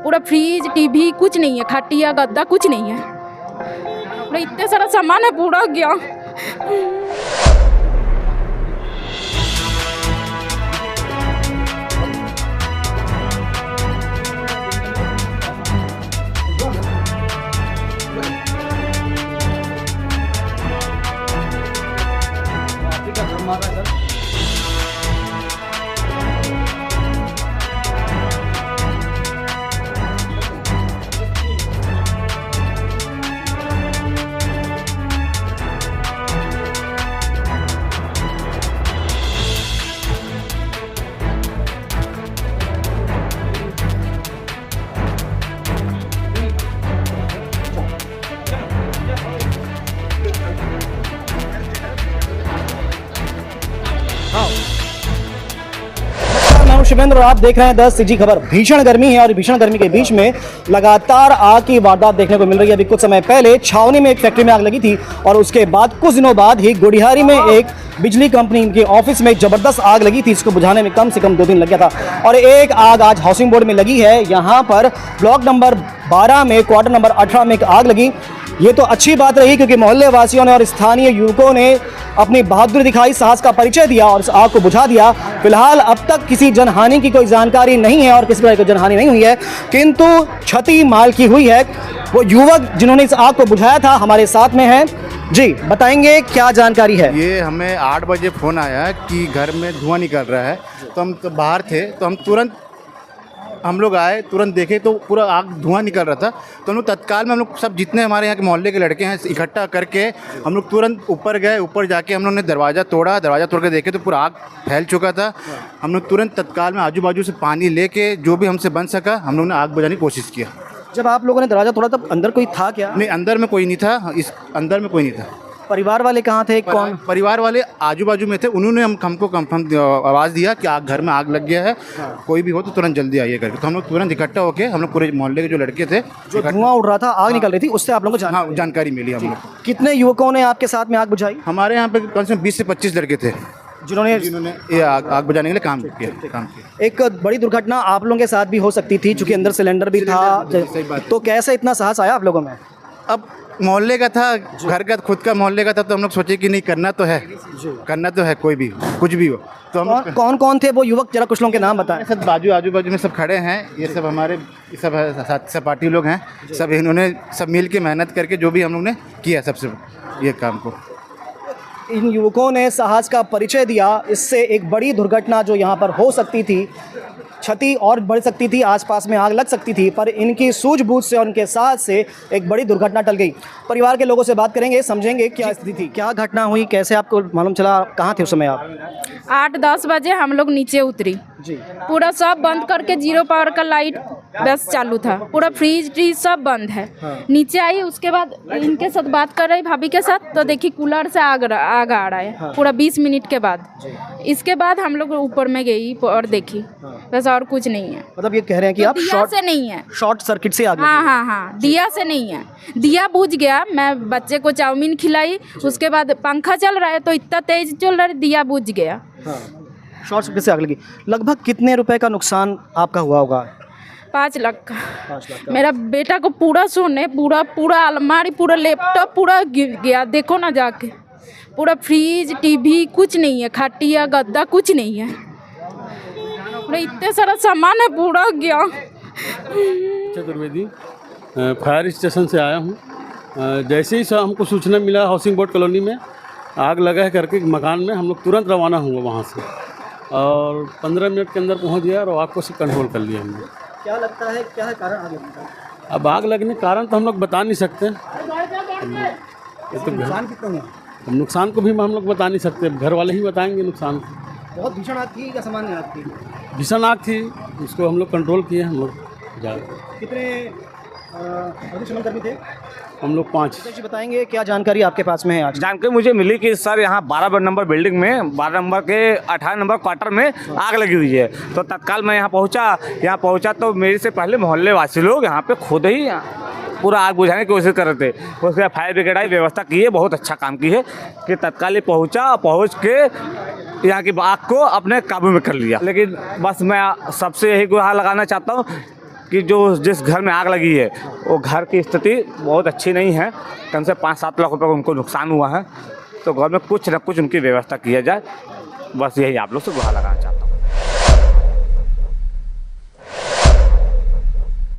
पूरा fridge TV कुछ नहीं है, खटिया गद्दा कुछ नहीं है, पूरा इतने सारा सामान है पूरा गया। मैं शिवेंद्र और आप देख रहे हैं 10 सीजी खबर। भीषण गर्मी है और भीषण गर्मी के बीच में लगातार आग की वारदात देखने को मिल रही है। अभी कुछ समय पहले छावनी में एक फैक्ट्री में आग लगी थी और उसके बाद कुछ दिनों बाद ही गुड़ियारी में एक बिजली कंपनी के ऑफिस में जबरदस्त आग लगी थी। इसको बुझाने में कम से कम 2 दिन लग गया था और एक आग आज हाउसिंग बोर्ड में लगी है। यहाँ पर ब्लॉक नंबर 12 में क्वार्टर नंबर 18 में एक आग लगी। ये तो अच्छी बात रही क्योंकि मोहल्ले वासियों ने और स्थानीय युवकों ने अपनी बहादुरी दिखाई, साहस का परिचय दिया और इस आग को बुझा दिया। फिलहाल अब तक किसी जनहानि की कोई जानकारी नहीं है और किसी प्रकार की जनहानि नहीं हुई है, किंतु क्षति माल की हुई है। वो युवक जिन्होंने इस आग को बुझाया था हमारे साथ में है। जी बताएंगे क्या जानकारी है। ये हमें 8 बजे फ़ोन आया कि घर में धुआं निकल रहा है, तो हम तो बाहर थे, तो हम लोग आए, तुरंत देखे तो पूरा आग धुआं निकल रहा था। तो हम लोग तत्काल में हम लोग सब जितने हमारे यहाँ के मोहल्ले के लड़के हैं इकट्ठा करके हम लोग तुरंत ऊपर गए। ऊपर जाके हम लोग ने दरवाज़ा तोड़ के देखे तो पूरा आग फैल चुका था। हम लोग तुरंत तत्काल में आजू बाजू से पानी लेके जो भी हमसे बन सका हम लोग ने आग बुझाने की कोशिश किया। जब आप लोगों ने दरवाजा तोड़ा तब अंदर कोई था क्या? नहीं, अंदर में कोई नहीं था। इस अंदर में कोई नहीं था। परिवार वाले कहाँ थे? कौन? परिवार वाले आजू बाजू में थे। उन्होंने हमको आवाज़ दिया कि घर में आग लग गया है, कोई भी हो तो तुरंत जल्दी आइए करके। तो हम लोग तुरंत इकट्ठा होके हम लोग पूरे मोहल्ले के जो लड़के थे, जो धुआं उड़ रहा था, आग निकल रही थी, उससे आप लोगों को जानकारी मिली। हम लोग कितने युवकों ने आपके साथ में आग बुझाई? हमारे यहाँ पे कम से कम 20 से 25 लड़के थे जिन्होंने ये आग बुझाने के लिए काम किया। एक बड़ी दुर्घटना आप लोगों के साथ भी हो सकती थी क्योंकि अंदर सिलेंडर भी था, तो कैसे इतना साहस आया आप लोगों में? अब मोहल्ले का था, घर का खुद का मोहल्ले का था, तो हम लोग सोचे कि नहीं करना तो है, कोई भी कुछ भी हो। तो हम कौन कौन थे वो युवक, जरा कुछ लोगों के नाम बताएं। सब आजू बाजू में सब खड़े हैं, ये सब हमारे सब सहपाठी लोग हैं। सब इन्होंने सब मिल के मेहनत करके जो भी हम लोग ने किया सबसे ये काम को। इन युवकों ने साहस का परिचय दिया। इससे एक बड़ी दुर्घटना जो यहाँ पर हो सकती थी, क्षति और बढ़ सकती थी, आसपास में आग लग सकती थी, पर इनकी सूझबूझ से और उनके साथ से एक बड़ी दुर्घटना टल गई। परिवार के लोगों से बात करेंगे, समझेंगे क्या स्थिति थी, क्या घटना हुई, कैसे आपको मालूम चला, कहाँ थे उस समय आप? 8-10 बजे हम लोग नीचे उतरी जी। पूरा सब बंद करके, 0 पावर का लाइट बस चालू था, पूरा फ्रिज ट्रीज सब बंद है। नीचे आई, उसके बाद इनके साथ बात कर रही भाभी के साथ, तो देखी कूलर से आग आ रहा है पूरा 20 मिनट के बाद। इसके बाद हम लोग ऊपर में गई और देखी, बस और कुछ नहीं है। मतलब ये कह रहे हैं कि आप दिया से नहीं है, शॉर्ट सर्किट से आग लगी? हाँ, दिया से नहीं है, दिया बुझ गया। मैं बच्चे को चाउमीन खिलाई, उसके बाद पंखा चल रहा है तो इतना तेज चल रहा है, दिया बुझ गया। शॉर्ट सर्किट से आग लगी। लगभग कितने रुपए का नुकसान आपका हुआ होगा? 5 लाख का। मेरा बेटा को पूरा सोने, पूरा अलमारी, पूरा लैपटॉप पूरा गिर गया। देखो ना जाके, पूरा फ्रिज टीवी कुछ नहीं है, खटिया गद्दा कुछ नहीं है, पूरा इतने सारा सामान है पूरा गया। चतुर्वेदी फायर स्टेशन से आया हूँ। जैसे ही हमको सूचना मिला हाउसिंग बोर्ड कॉलोनी में आग लगा है करके मकान में, हम लोग तुरंत रवाना हुआ वहाँ से और 15 मिनट के अंदर पहुँच गया और आग को कंट्रोल कर लिया हमने। क्या लगता है, क्या है कारण आग लगने का? अब आग लगने का कारण तो हम लोग बता नहीं सकते, ये तो नुकसान कितना हुआ? नुकसान को भी हम लोग बता नहीं सकते, घर वाले ही बताएंगे नुकसान को। बहुत भीषण आग थी या सामान्य आग थी? भीषण आग थी, उसको हम लोग कंट्रोल किए। हम लोग कितने अग्निशमनकर्मी थे? हम लोग 5। बताएंगे क्या जानकारी आपके पास में है आज? जानकारी मुझे मिली कि सर यहाँ 12 नंबर बिल्डिंग में 12 नंबर के 18 नंबर क्वार्टर में आग लगी हुई है। तो तत्काल मैं यहाँ पहुँचा तो मेरे से पहले मोहल्ले वासी लोग यहाँ पे खुद ही पूरा आग बुझाने की कोशिश कर रहे थे। उसके बाद फायर ब्रिगेड आई, व्यवस्था की है, बहुत अच्छा काम की है कि तत्काल पहुँच के यहाँ की आग को अपने काबू में कर लिया। लेकिन बस मैं सबसे यही गुहार लगाना चाहता हूँ कि जो जिस घर में आग लगी है वो घर की स्थिति बहुत अच्छी नहीं है, कम से 5-7 लाख रुपए का उनको नुकसान हुआ है। तो गवर्नमेंट कुछ न कुछ उनकी व्यवस्था किया जाए, बस यही आप लोग से गुहार लगाना चाहते हैं।